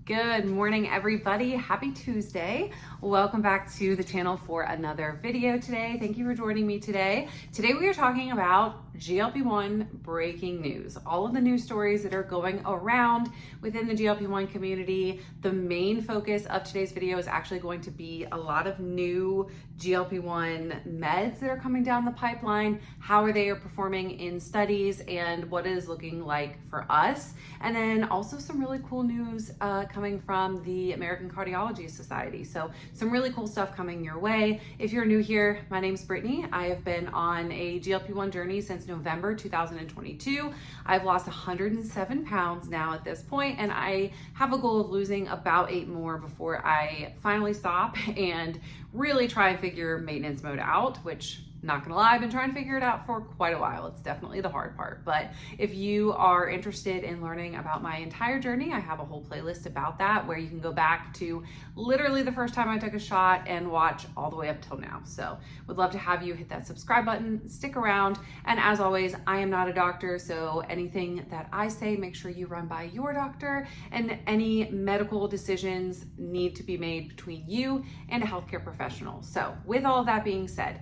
Good morning, everybody. Happy Tuesday. Welcome back to the channel for another video today. Thank you for joining me today. Today we are talking about GLP-1 breaking news. All of the news stories that are going around within the GLP-1 community. The main focus of today's video is actually going to be a lot of new GLP-1 meds that are coming down the pipeline, how they are performing in studies, and what it is looking like for us. And then also some really cool news coming from the American Cardiology Society. So some really cool stuff coming your way. If you're new here, my name's Brittany. I have been on a GLP-1 journey since November 2022. I've lost 107 pounds now at this point, and I have a goal of losing about 8 more before I finally stop and really try and figure maintenance mode out, which, not gonna lie, I've been trying to figure it out for quite a while. It's definitely the hard part. But if you are interested in learning about my entire journey, I have a whole playlist about that where you can go back to literally the first time I took a shot and watch all the way up till now. So would love to have you hit that subscribe button, stick around. And as always, I am not a doctor, so anything that I say, make sure you run by your doctor, and any medical decisions need to be made between you and a healthcare professional. So with all of that being said,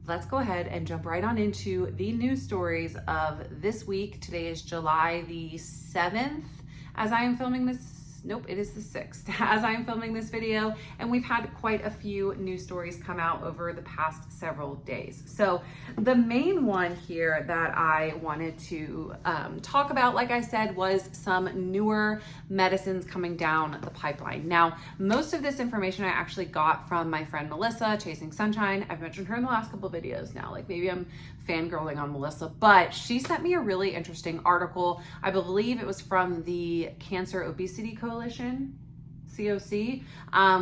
let's go ahead and jump right on into the news stories of this week. Today is July the 7th as I am filming this. Nope, it is the 6th as I am filming this video, and we've had quite a few news stories come out over the past several days. So the main one here that I wanted to talk about, like I said, was some newer medicines coming down the pipeline. Now, most of this information I actually got from my friend Melissa, Chasing Sunshine. I've mentioned her in the last couple of videos now, like maybe I'm fangirling on Melissa, but she sent me a really interesting article. I believe it was from the Cancer Obesity Coalition, COC,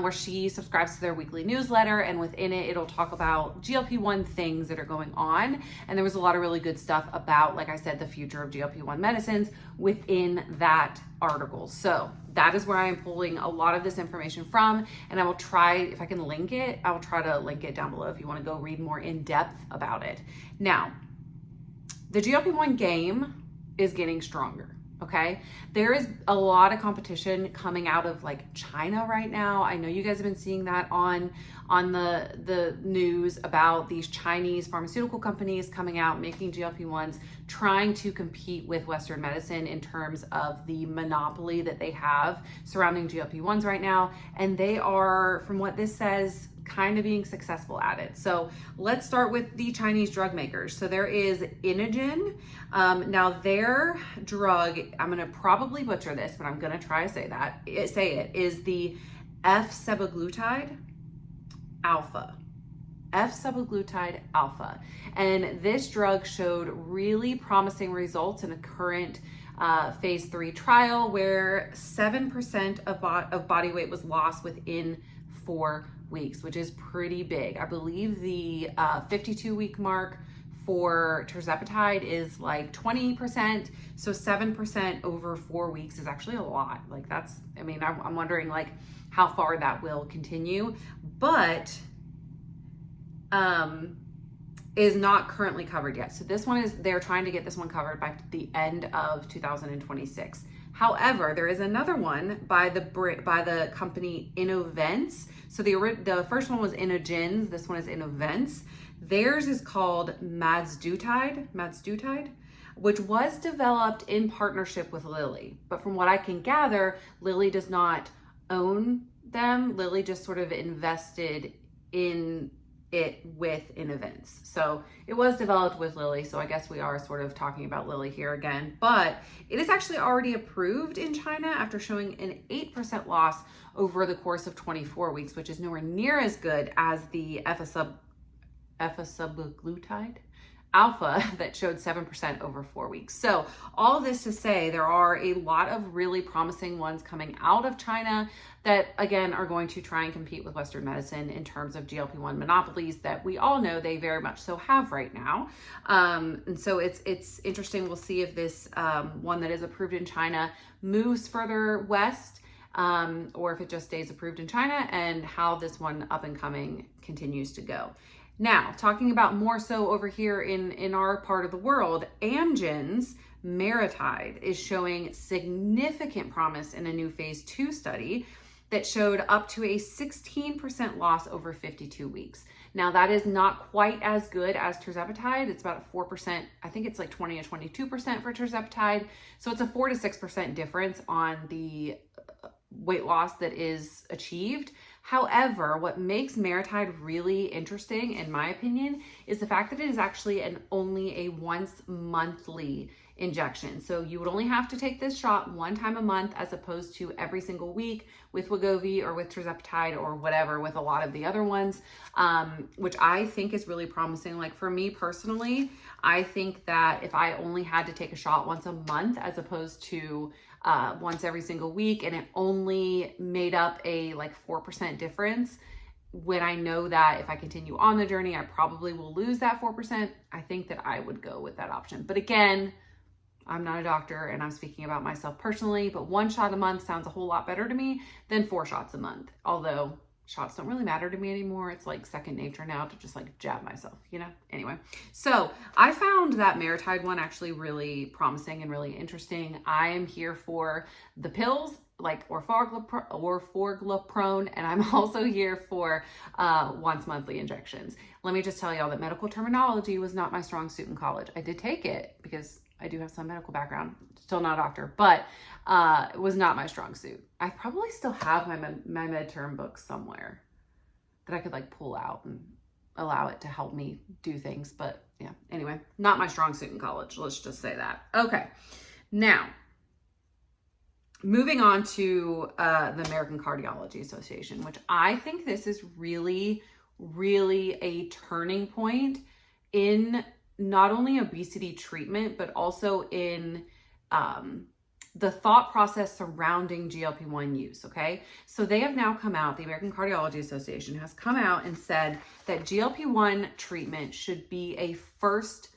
where she subscribes to their weekly newsletter, and within it, it'll talk about GLP-1 things that are going on. And there was a lot of really good stuff about, like I said, the future of GLP-1 medicines within that article. So that is where I am pulling a lot of this information from, and I will try, if I can link it, I will try to link it down below if you want to go read more in depth about it. Now, the GLP-1 game is getting stronger. Okay, there is a lot of competition coming out of like China right now. I know you guys have been seeing that on the news about these Chinese pharmaceutical companies coming out making GLP-1s, trying to compete with Western medicine in terms of the monopoly that they have surrounding GLP-1s right now. And they are, from what this says, kind of being successful at it. So let's start with the Chinese drug makers. So there is Inogen. Now their drug, I'm gonna probably butcher this, but I'm gonna try to say it, is the F-semaglutide alpha. F-semaglutide alpha. And this drug showed really promising results in a current phase 3 trial where 7% of body weight was lost within 4 weeks, which is pretty big. I believe the 52-week mark for tirzepatide is like 20%. So 7% over 4 weeks is actually a lot. Like that's, I mean, I'm wondering like how far that will continue, but is not currently covered yet. So this one is, they're trying to get this one covered by the end of 2026. However, there is another one by the company Innovents. So the first one was Inogen's, this one is Innovents. Theirs is called Mazdutide, which was developed in partnership with Lilly. But from what I can gather, Lilly does not own them. Lilly just sort of invested in it with Innovents. So it was developed with Lilly. So I guess we are sort of talking about Lilly here again, but it is actually already approved in China after showing an 8% loss over the course of 24 weeks, which is nowhere near as good as the F-semaglutide alpha that showed 7% over 4 weeks. So all this to say, there are a lot of really promising ones coming out of China that, again, are going to try and compete with Western medicine in terms of GLP-1 monopolies that we all know they very much so have right now. And so it's interesting. We'll see if this one that is approved in China moves further west, or if it just stays approved in China, and how this one up and coming continues to go. Now, talking about more so over here in our part of the world, Amgen's MariTide is showing significant promise in a new phase 2 study that showed up to a 16% loss over 52 weeks. Now, that is not quite as good as tirzepatide. It's about 4%. I think it's like 20 or 22% for tirzepatide. So it's a 4 to 6% difference on the weight loss that is achieved. However, what makes MariTide really interesting, in my opinion, is the fact that it is actually only a once monthly injection. So you would only have to take this shot one time a month as opposed to every single week with Wegovy or with tirzepatide or whatever with a lot of the other ones, which I think is really promising. Like for me personally, I think that if I only had to take a shot once a month as opposed to once every single week, and it only made up a like 4% difference, when I know that if I continue on the journey, I probably will lose that 4%, I think that I would go with that option. But again, I'm not a doctor and I'm speaking about myself personally, but 1 shot a month sounds a whole lot better to me than 4 shots a month. Although shots don't really matter to me anymore. It's like second nature now to just like jab myself, you know? Anyway, so I found that MariTide one actually really promising and really interesting. I am here for the pills like orforglipron, and I'm also here for once monthly injections. Let me just tell y'all that medical terminology was not my strong suit in college. I did take it because I do have some medical background, still not a doctor, but it was not my strong suit. I probably still have my med term book somewhere that I could like pull out and allow it to help me do things. But yeah, anyway, not my strong suit in college. Let's just say that. Okay, now moving on to the American Cardiology Association, which I think this is really, really a turning point in not only obesity treatment, but also in the thought process surrounding GLP-1 use, okay? So they have now come out, the American Cardiology Association has come out and said that GLP-1 treatment should be a first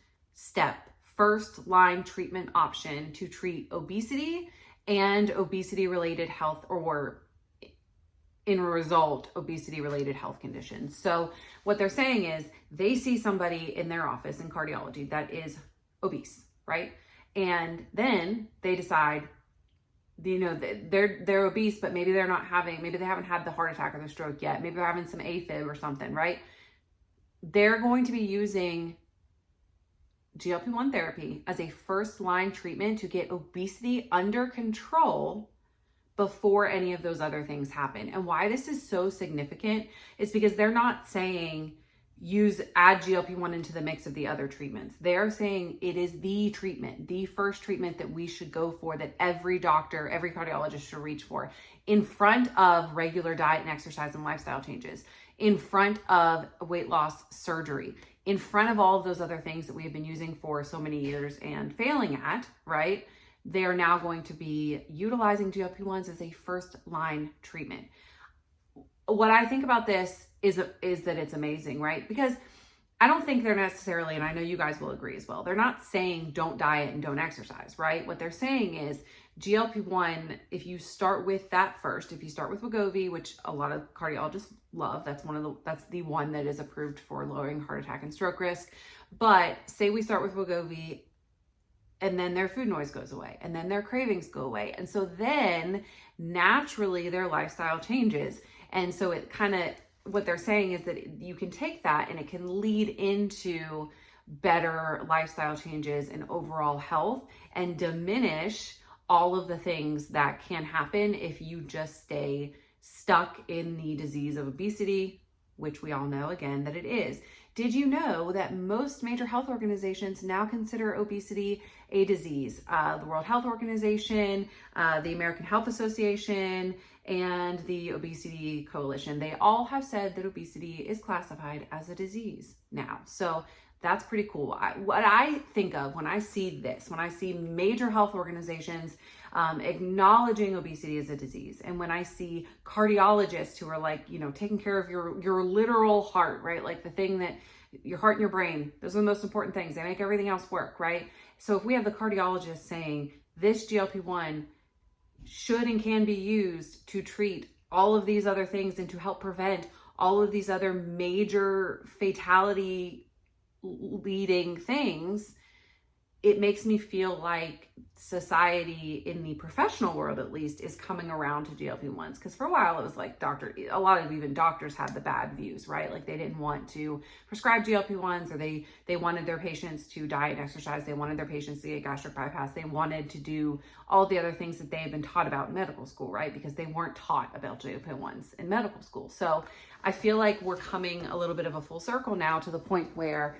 line treatment option to treat obesity and obesity-related health, or in a result, obesity-related health conditions. So what they're saying is they see somebody in their office in cardiology that is obese, right? And then they decide, you know, they're obese, but maybe they haven't had the heart attack or the stroke yet. Maybe they're having some AFib or something, right? They're going to be using GLP-1 therapy as a first-line treatment to get obesity under control before any of those other things happen. And why this is so significant is because they're not saying add GLP-1 into the mix of the other treatments. They're saying it is the treatment, the first treatment that we should go for, that every doctor, every cardiologist should reach for, in front of regular diet and exercise and lifestyle changes, in front of weight loss surgery, in front of all of those other things that we have been using for so many years and failing at, right? They are now going to be utilizing GLP-1s as a first line treatment. What I think about this is that it's amazing, right? Because I don't think they're necessarily, and I know you guys will agree as well, they're not saying don't diet and don't exercise, right? What they're saying is GLP-1, if you start with that first, if you start with Wegovy, which a lot of cardiologists love, that's the one that is approved for lowering heart attack and stroke risk. But say we start with Wegovy, and then their food noise goes away, and then their cravings go away. And so then naturally their lifestyle changes. And so it kind of, what they're saying is that you can take that and it can lead into better lifestyle changes and overall health, and diminish all of the things that can happen if you just stay stuck in the disease of obesity, which we all know again that it is. Did you know that most major health organizations now consider obesity a disease? The World Health Organization, the American Health Association, and the Obesity Coalition, they all have said that obesity is classified as a disease now. So that's pretty cool. What I think of when I see this, when I see major health organizations acknowledging obesity as a disease, and when I see cardiologists who are like, you know, taking care of your literal heart, right? Like the thing that your heart and your brain, those are the most important things. They make everything else work, right? So if we have the cardiologist saying this GLP-1 should and can be used to treat all of these other things and to help prevent all of these other major fatality leading things, it makes me feel like society in the professional world, at least, is coming around to GLP-1s. Because for a while it was like a lot of even doctors had the bad views, right? Like they didn't want to prescribe GLP-1s, or they wanted their patients to diet and exercise. They wanted their patients to get gastric bypass. They wanted to do all the other things that they had been taught about in medical school, right? Because they weren't taught about GLP-1s in medical school. So I feel like we're coming a little bit of a full circle now to the point where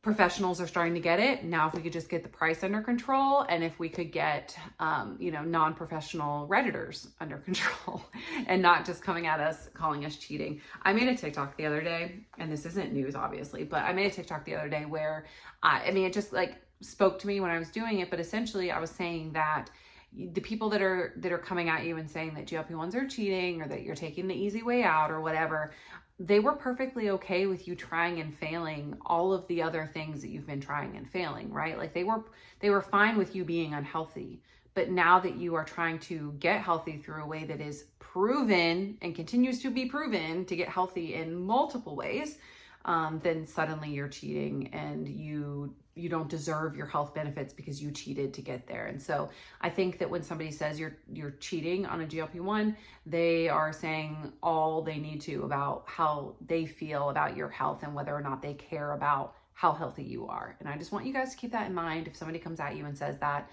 professionals are starting to get it. Now, if we could just get the price under control, and if we could get, non-professional Redditors under control and not just coming at us, calling us cheating. I made a TikTok the other day, and this isn't news, obviously, but I made a TikTok the other day where, it just like spoke to me when I was doing it. But essentially I was saying that the people that are coming at you and saying that GLP-1s are cheating, or that you're taking the easy way out or whatever, they were perfectly okay with you trying and failing all of the other things that you've been trying and failing, right? Like they were fine with you being unhealthy. But now that you are trying to get healthy through a way that is proven and continues to be proven to get healthy in multiple ways, then suddenly you're cheating, and you don't deserve your health benefits because you cheated to get there. And so I think that when somebody says you're cheating on a GLP-1, they are saying all they need to about how they feel about your health and whether or not they care about how healthy you are. And I just want you guys to keep that in mind. If somebody comes at you and says that,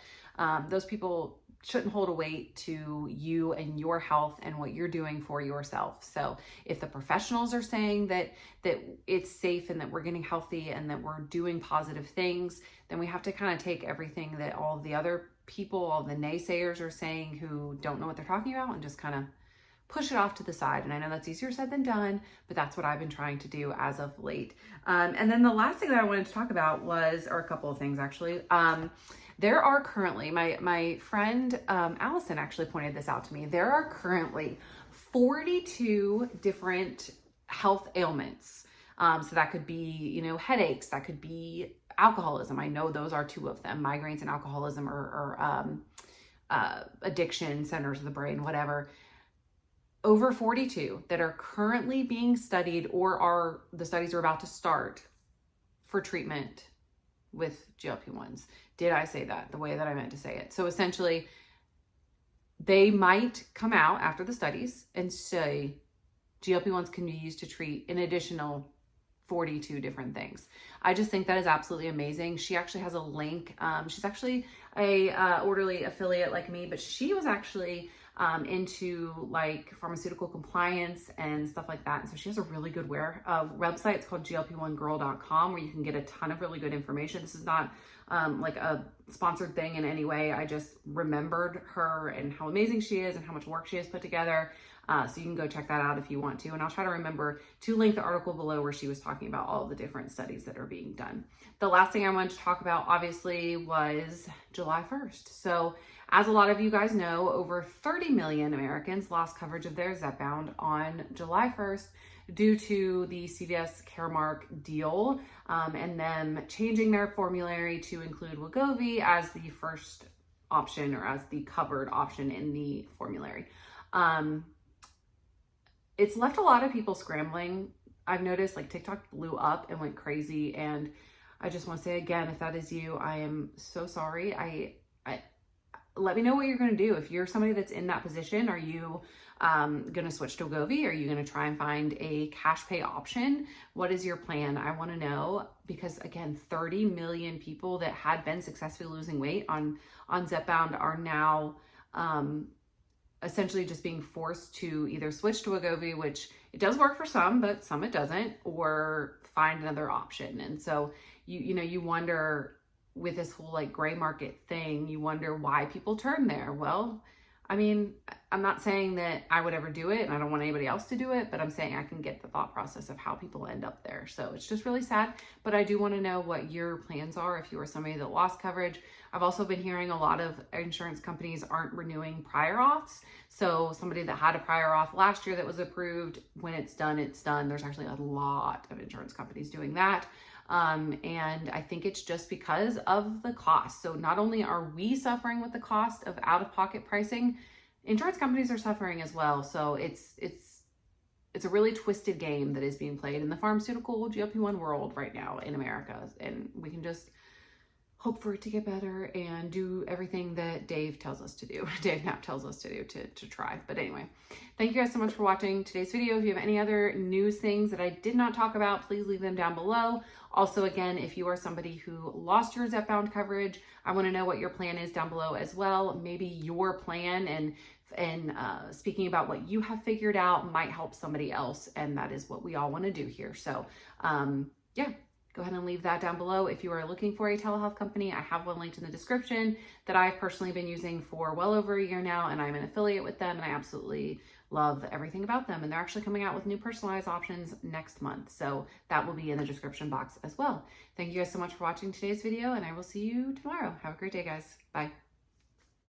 those people shouldn't hold a weight to you and your health and what you're doing for yourself. So if the professionals are saying that it's safe and that we're getting healthy and that we're doing positive things, then we have to kind of take everything that all the other people, all the naysayers are saying who don't know what they're talking about, and just kind of push it off to the side. And I know that's easier said than done, but that's what I've been trying to do as of late. And then the last thing that I wanted to talk about or a couple of things actually. There are currently, my friend Allison actually pointed this out to me. There are currently 42 different health ailments. So that could be, headaches, that could be alcoholism. I know those are two of them. Migraines and alcoholism are addiction centers of the brain, whatever. Over 42 that are currently being studied, or the studies are about to start for treatment with GLP-1s. Did I say that the way that I meant to say it? So essentially, they might come out after the studies and say GLP-1s can be used to treat an additional 42 different things. I just think that is absolutely amazing. She actually has a link. She's actually a Orderly affiliate like me, but she was actually into like pharmaceutical compliance and stuff like that. And so she has a really good website. It's called glp1girl.com, where you can get a ton of really good information. This is not like a sponsored thing in any way. I just remembered her and how amazing she is and how much work she has put together. So you can go check that out if you want to. And I'll try to remember to link the article below where she was talking about all of the different studies that are being done. The last thing I wanted to talk about, obviously, was July 1st. So as a lot of you guys know, over 30 million Americans lost coverage of their Zepbound on July 1st due to the CVS Caremark deal and them changing their formulary to include Wegovy as the first option, or as the covered option in the formulary. It's left a lot of people scrambling. I've noticed like TikTok blew up and went crazy. And I just want to say again, if that is you, I am so sorry. Let me know what you're going to do. If you're somebody that's in that position, are you going to switch to Wegovy? Are you going to try and find a cash pay option? What is your plan? I want to know, because again, 30 million people that had been successfully losing weight on Zepbound are now essentially just being forced to either switch to Wegovy, which it does work for some, but some it doesn't, or find another option. And so you wonder, with this whole like gray market thing, you wonder why people turn there. Well, I mean, I'm not saying that I would ever do it, and I don't want anybody else to do it, but I'm saying I can get the thought process of how people end up there. So it's just really sad, but I do want to know what your plans are if you are somebody that lost coverage. I've also been hearing a lot of insurance companies aren't renewing prior auths. So somebody that had a prior auth last year that was approved, when it's done, it's done. There's actually a lot of insurance companies doing that. And I think it's just because of the cost. So not only are we suffering with the cost of out-of-pocket pricing, insurance companies are suffering as well. So it's a really twisted game that is being played in the pharmaceutical GLP-1 world right now in America. And we can just hope for it to get better and do everything that Dave tells us to do. Dave Knapp tells us to do to try. But anyway, thank you guys so much for watching today's video. If you have any other news things that I did not talk about, please leave them down below. Also, again, if you are somebody who lost your Zepbound coverage, I want to know what your plan is down below as well. Maybe your plan and speaking about what you have figured out might help somebody else. And that is what we all want to do here. So yeah. Go ahead and leave that down below. If you are looking for a telehealth company, I have one linked in the description that I've personally been using for well over a year now, and I'm an affiliate with them, and I absolutely love everything about them. And they're actually coming out with new personalized options next month, so that will be in the description box as well. Thank you guys so much for watching today's video, and I will see you tomorrow. Have a great day, guys. Bye.